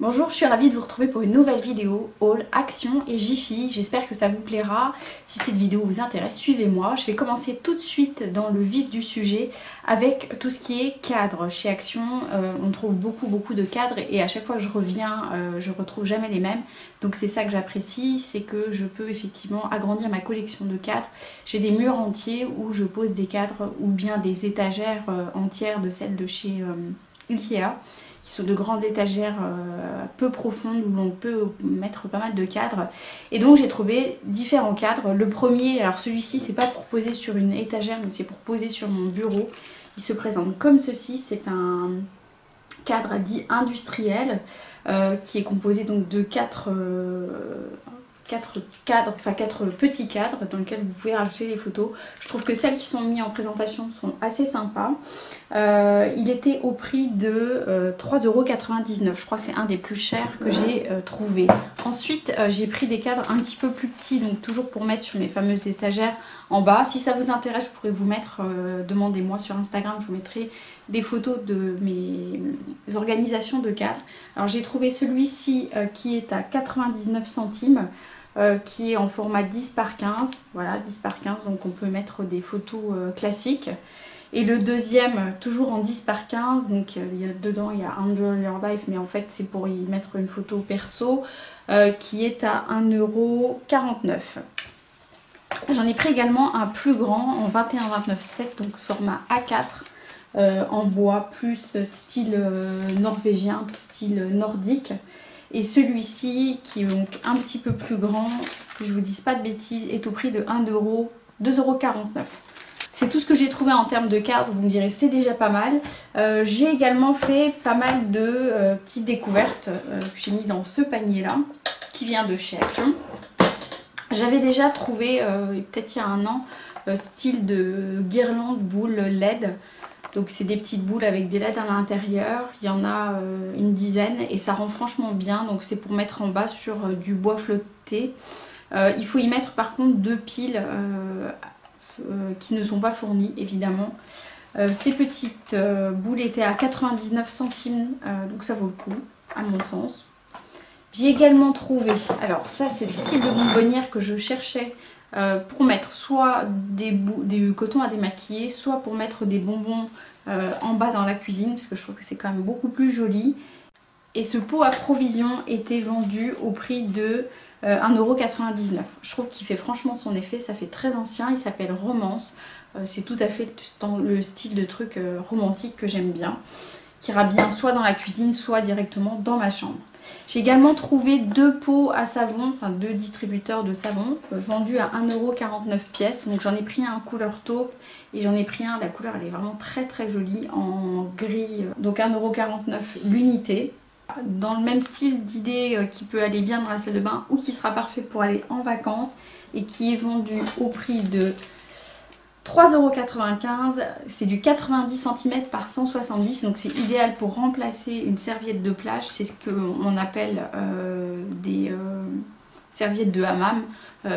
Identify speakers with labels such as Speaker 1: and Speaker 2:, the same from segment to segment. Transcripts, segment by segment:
Speaker 1: Bonjour, je suis ravie de vous retrouver pour une nouvelle vidéo haul, action et Jiffy. J'espère que ça vous plaira. Si cette vidéo vous intéresse, suivez-moi. Je vais commencer tout de suite dans le vif du sujet avec tout ce qui est cadre. Chez Action, on trouve beaucoup de cadres et à chaque fois que je reviens, je retrouve jamais les mêmes. Donc c'est ça que j'apprécie, c'est que je peux effectivement agrandir ma collection de cadres. J'ai des murs entiers où je pose des cadres ou bien des étagères entières de celles de chez Ikea. Qui sont de grandes étagères peu profondes où l'on peut mettre pas mal de cadres. Et donc j'ai trouvé différents cadres. Le premier, alors celui-ci c'est pas pour poser sur une étagère mais c'est pour poser sur mon bureau. Il se présente comme ceci, c'est un cadre dit industriel qui est composé donc de quatre petits cadres dans lesquels vous pouvez rajouter les photos. Je trouve que celles qui sont mises en présentation sont assez sympas. Il était au prix de 3,99 €. Je crois que c'est un des plus chers que j'ai trouvé. Ensuite, j'ai pris des cadres un petit peu plus petits, donc toujours pour mettre sur mes fameuses étagères en bas. Si ça vous intéresse, je pourrais vous mettre, demandez-moi sur Instagram, je vous mettrai des photos de mes organisations de cadres. Alors j'ai trouvé celui-ci qui est à 99 centimes. Qui est en format 10 par 15, voilà 10 par 15, donc on peut mettre des photos classiques. Et le deuxième, toujours en 10 par 15, donc dedans il y a Enjoy Your Life, mais en fait c'est pour y mettre une photo perso, qui est à 1,49 €. J'en ai pris également un plus grand en 21-29-7, donc format A4, en bois, plus style norvégien, style nordique. Et celui-ci, qui est donc un petit peu plus grand, que je vous dise pas de bêtises, est au prix de 2,49 €. C'est tout ce que j'ai trouvé en termes de cadres, vous me direz c'est déjà pas mal. J'ai également fait pas mal de petites découvertes que j'ai mis dans ce panier-là, qui vient de chez Action. J'avais déjà trouvé, peut-être il y a un an, style de guirlande boule LED. Donc c'est des petites boules avec des LED à l'intérieur, il y en a une dizaine et ça rend franchement bien. Donc c'est pour mettre en bas sur du bois flotté. Il faut y mettre par contre deux piles qui ne sont pas fournies évidemment. Ces petites boules étaient à 99 centimes, donc ça vaut le coup à mon sens. J'ai également trouvé, alors ça c'est le style de bonbonnière que je cherchais. Pour mettre soit du coton à démaquiller, soit pour mettre des bonbons en bas dans la cuisine, parce que je trouve que c'est quand même beaucoup plus joli. Et ce pot à provision était vendu au prix de 1,99 €. Je trouve qu'il fait franchement son effet, ça fait très ancien, il s'appelle Romance. C'est tout à fait dans le style de truc romantique que j'aime bien, qui ira bien soit dans la cuisine, soit directement dans ma chambre. J'ai également trouvé deux pots à savon, enfin deux distributeurs de savon, vendus à 1,49 € pièce. Donc j'en ai pris un couleur taupe et j'en ai pris un, la couleur elle est vraiment très jolie, en gris, donc 1,49 € l'unité. Dans le même style d'idée qui peut aller bien dans la salle de bain ou qui sera parfait pour aller en vacances et qui est vendu au prix de 3,95 €, c'est du 90 cm par 170, donc c'est idéal pour remplacer une serviette de plage, c'est ce qu'on appelle des serviettes de hammam.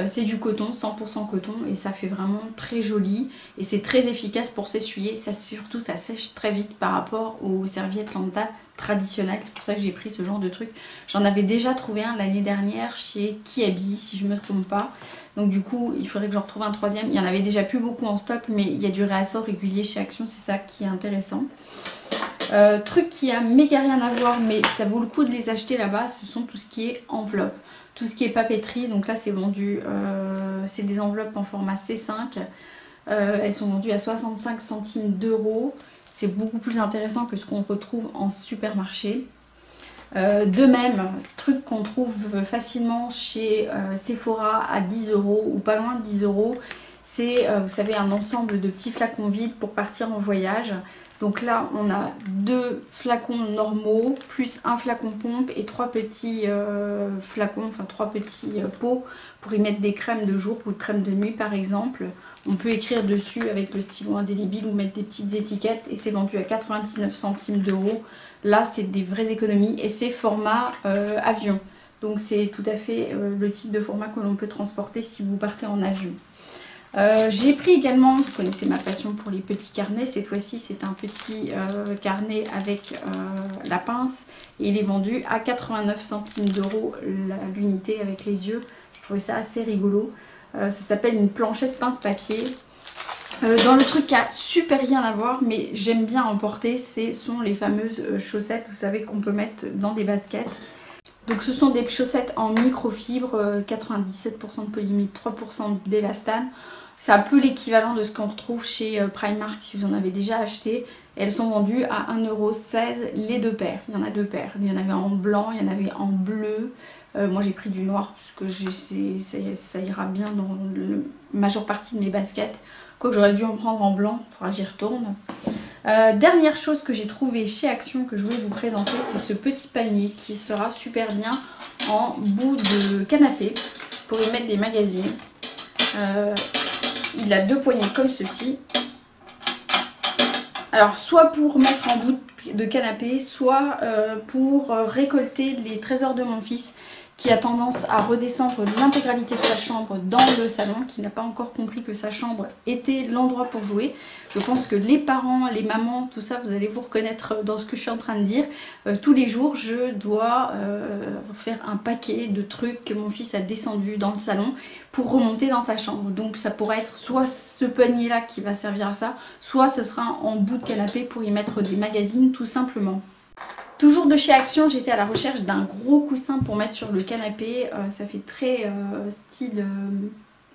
Speaker 1: C'est du coton, 100% coton, et ça fait vraiment très joli et c'est très efficace pour s'essuyer. Surtout ça sèche très vite par rapport aux serviettes lambda traditionnelles, c'est pour ça que j'ai pris ce genre de truc. J'en avais déjà trouvé un l'année dernière chez Kiabi si je ne me trompe pas, donc du coup il faudrait que j'en retrouve un troisième. Il y en avait déjà plus beaucoup en stock, mais il y a du réassort régulier chez Action, c'est ça qui est intéressant. Truc qui a méga rien à voir, mais ça vaut le coup de les acheter là-bas, ce sont tout ce qui est enveloppe. Tout ce qui est papeterie, donc là c'est vendu, c'est des enveloppes en format C5. Elles sont vendues à 65 centimes d'euros. C'est beaucoup plus intéressant que ce qu'on retrouve en supermarché. De même, truc qu'on trouve facilement chez Sephora à 10 € ou pas loin de 10 €, c'est, vous savez, un ensemble de petits flacons vides pour partir en voyage. Donc là, on a deux flacons normaux, plus un flacon pompe et trois petits flacons, enfin trois petits pots pour y mettre des crèmes de jour ou de crèmes de nuit par exemple. On peut écrire dessus avec le stylo indélébile ou mettre des petites étiquettes et c'est vendu à 99 centimes d'euros. Là, c'est des vraies économies et c'est format avion. Donc c'est tout à fait le type de format que l'on peut transporter si vous partez en avion. J'ai pris également, vous connaissez ma passion pour les petits carnets, cette fois-ci c'est un petit carnet avec la pince et il est vendu à 89 centimes d'euros l'unité avec les yeux. Je trouvais ça assez rigolo. Ça s'appelle une planchette pince papier. Dans le truc qui a super rien à voir, mais j'aime bien emporter, ce sont les fameuses chaussettes, vous savez, qu'on peut mettre dans des baskets. Donc ce sont des chaussettes en microfibre, 97% de polymite, 3% d'élastane. C'est un peu l'équivalent de ce qu'on retrouve chez Primark si vous en avez déjà acheté. Elles sont vendues à 1,16 € les deux paires. Il y en a deux paires. Il y en avait en blanc, il y en avait en bleu. Moi j'ai pris du noir parce que ça ira bien dans la majeure partie de mes baskets. Quoique j'aurais dû en prendre en blanc, il faudra que j'y retourne. Dernière chose que j'ai trouvé chez Action que je voulais vous présenter, c'est ce petit panier qui sera super bien en bout de canapé pour y mettre des magazines. Il a deux poignées comme ceci. Alors soit pour mettre en bout de canapé, soit pour récolter les trésors de mon fils qui a tendance à redescendre l'intégralité de sa chambre dans le salon, qui n'a pas encore compris que sa chambre était l'endroit pour jouer. Je pense que les parents, les mamans, tout ça, vous allez vous reconnaître dans ce que je suis en train de dire. Tous les jours, je dois faire un paquet de trucs que mon fils a descendu dans le salon pour remonter dans sa chambre. Donc ça pourrait être soit ce panier-là qui va servir à ça, soit ce sera en bout de canapé pour y mettre des magazines tout simplement. Toujours de chez Action, j'étais à la recherche d'un gros coussin pour mettre sur le canapé. Ça fait très style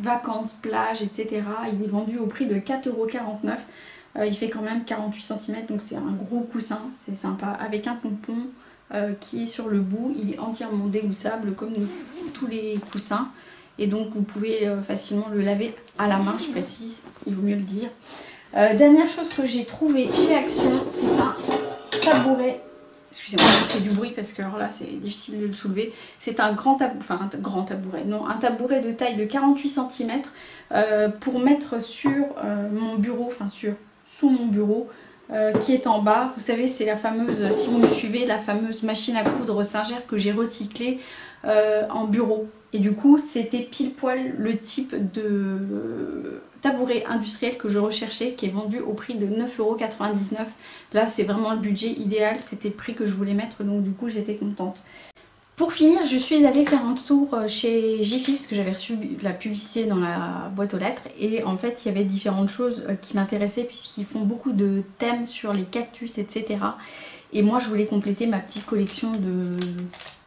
Speaker 1: vacances, plage, etc. Il est vendu au prix de 4,49 €. Il fait quand même 48 cm, donc c'est un gros coussin, c'est sympa. Avec un pompon qui est sur le bout. Il est entièrement déhoussable comme tous les coussins. Et donc vous pouvez facilement le laver à la main, je précise, il vaut mieux le dire. Dernière chose que j'ai trouvé chez Action, c'est un tabouret. Excusez-moi, je fais du bruit parce que alors là c'est difficile de le soulever. C'est un grand tabouret, enfin un grand tabouret, non, un tabouret de taille de 48 cm pour mettre sur mon bureau, enfin sous mon bureau qui est en bas. Vous savez, c'est la fameuse, si vous me suivez, la fameuse machine à coudre Singer que j'ai recyclée en bureau. Et du coup, c'était pile poil le type de tabouret industriel que je recherchais, qui est vendu au prix de 9,99 €. Là, c'est vraiment le budget idéal, c'était le prix que je voulais mettre, donc du coup, j'étais contente. Pour finir, je suis allée faire un tour chez Jiffy, parce que j'avais reçu la publicité dans la boîte aux lettres. Et en fait, il y avait différentes choses qui m'intéressaient, puisqu'ils font beaucoup de thèmes sur les cactus, etc. Et moi, je voulais compléter ma petite collection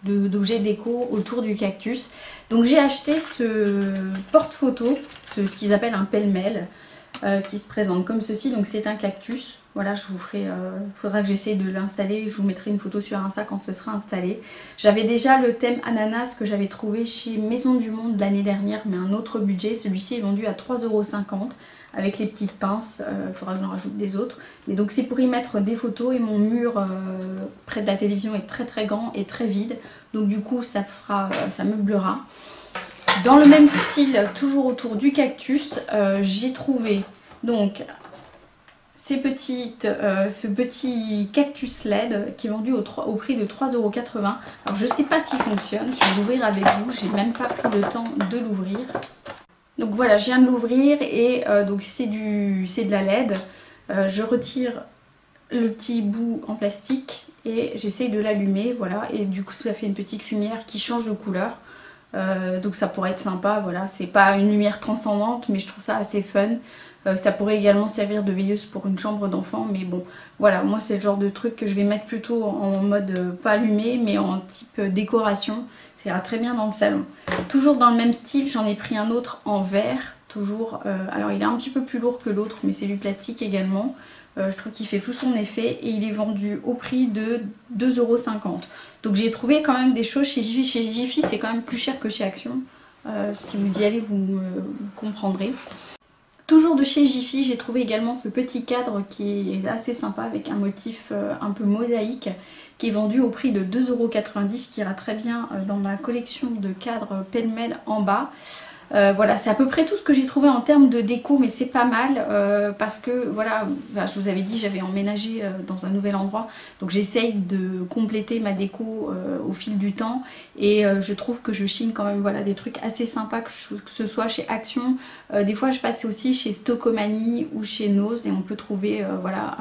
Speaker 1: d'objets déco autour du cactus. Donc j'ai acheté ce porte-photo, ce qu'ils appellent un pêle-mêle, qui se présente comme ceci. Donc c'est un cactus. Voilà, je vous ferai, faudra que j'essaye de l'installer. Je vous mettrai une photo sur Insta quand ce sera installé. J'avais déjà le thème ananas que j'avais trouvé chez Maison du Monde l'année dernière, mais un autre budget. Celui-ci est vendu à 3,50 € avec les petites pinces. Il faudra que j'en rajoute des autres. Mais donc c'est pour y mettre des photos et mon mur près de la télévision est très très grand et très vide. Donc du coup ça meublera. Dans le même style, toujours autour du cactus, j'ai trouvé donc ce petit cactus LED qui est vendu au prix de 3,80 €. Alors je ne sais pas s'il fonctionne, je vais l'ouvrir avec vous, j'ai même pas pris le temps de l'ouvrir. Donc voilà, je viens de l'ouvrir et donc c'est de la LED. Je retire le petit bout en plastique et j'essaye de l'allumer, voilà, et du coup ça fait une petite lumière qui change de couleur. Donc ça pourrait être sympa, voilà, c'est pas une lumière transcendante mais je trouve ça assez fun. Ça pourrait également servir de veilleuse pour une chambre d'enfant, mais bon, voilà, moi c'est le genre de truc que je vais mettre plutôt en mode pas allumé, mais en type décoration. Ça ira très bien dans le salon. Toujours dans le même style, j'en ai pris un autre en verre, toujours. Alors il est un petit peu plus lourd que l'autre, mais c'est du plastique également. Je trouve qu'il fait tout son effet et il est vendu au prix de 2,50 €. Donc j'ai trouvé quand même des choses chez Jiffy. Chez Jiffy, c'est quand même plus cher que chez Action. Si vous y allez, vous comprendrez. Toujours de chez Jiffy, j'ai trouvé également ce petit cadre qui est assez sympa avec un motif un peu mosaïque qui est vendu au prix de 2,90 €, qui ira très bien dans ma collection de cadres pêle-mêle en bas. Voilà, c'est à peu près tout ce que j'ai trouvé en termes de déco, mais c'est pas mal parce que voilà, je vous avais dit, j'avais emménagé dans un nouvel endroit, donc j'essaye de compléter ma déco au fil du temps et je trouve que je chine quand même voilà, des trucs assez sympas, que ce soit chez Action, des fois je passe aussi chez Stockomanie ou chez Nose et on peut trouver voilà,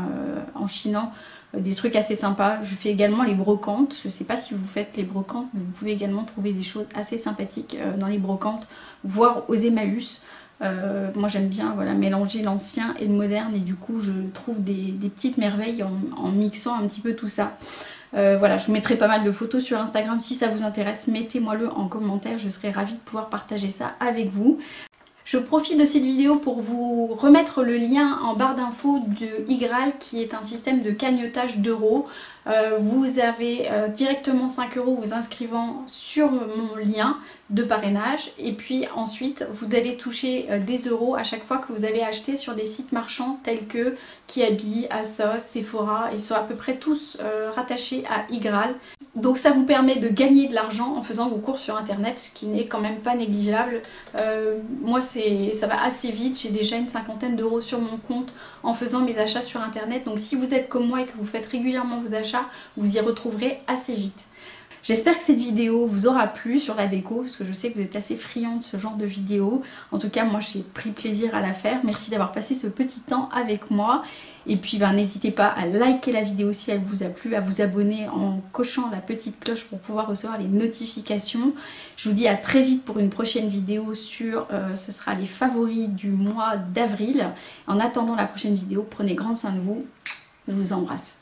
Speaker 1: en chinant des trucs assez sympas. Je fais également les brocantes, je ne sais pas si vous faites les brocantes, mais vous pouvez également trouver des choses assez sympathiques dans les brocantes, voire aux Emmaüs. Moi j'aime bien voilà, mélanger l'ancien et le moderne et du coup je trouve des petites merveilles en mixant un petit peu tout ça. Voilà, je vous mettrai pas mal de photos sur Instagram si ça vous intéresse, mettez-moi-le en commentaire, je serai ravie de pouvoir partager ça avec vous. Je profite de cette vidéo pour vous remettre le lien en barre d'infos de Igral qui est un système de cagnotage d'euros. Vous avez directement 5 € vous inscrivant sur mon lien de parrainage et puis ensuite vous allez toucher des euros à chaque fois que vous allez acheter sur des sites marchands tels que Kiabi, Asos, Sephora. Ils sont à peu près tous rattachés à Igral. Donc ça vous permet de gagner de l'argent en faisant vos courses sur internet, ce qui n'est quand même pas négligeable. Moi ça va assez vite, j'ai déjà une 50aine d'euros sur mon compte en faisant mes achats sur internet. Donc si vous êtes comme moi et que vous faites régulièrement vos achats, vous y retrouverez assez vite. J'espère que cette vidéo vous aura plu sur la déco, parce que je sais que vous êtes assez friands de ce genre de vidéo. En tout cas, moi j'ai pris plaisir à la faire. Merci d'avoir passé ce petit temps avec moi. Et puis n'hésitez pas à liker la vidéo si elle vous a plu, à vous abonner en cochant la petite cloche pour pouvoir recevoir les notifications. Je vous dis à très vite pour une prochaine vidéo sur, ce sera les favoris du mois d'avril. En attendant la prochaine vidéo, prenez grand soin de vous. Je vous embrasse.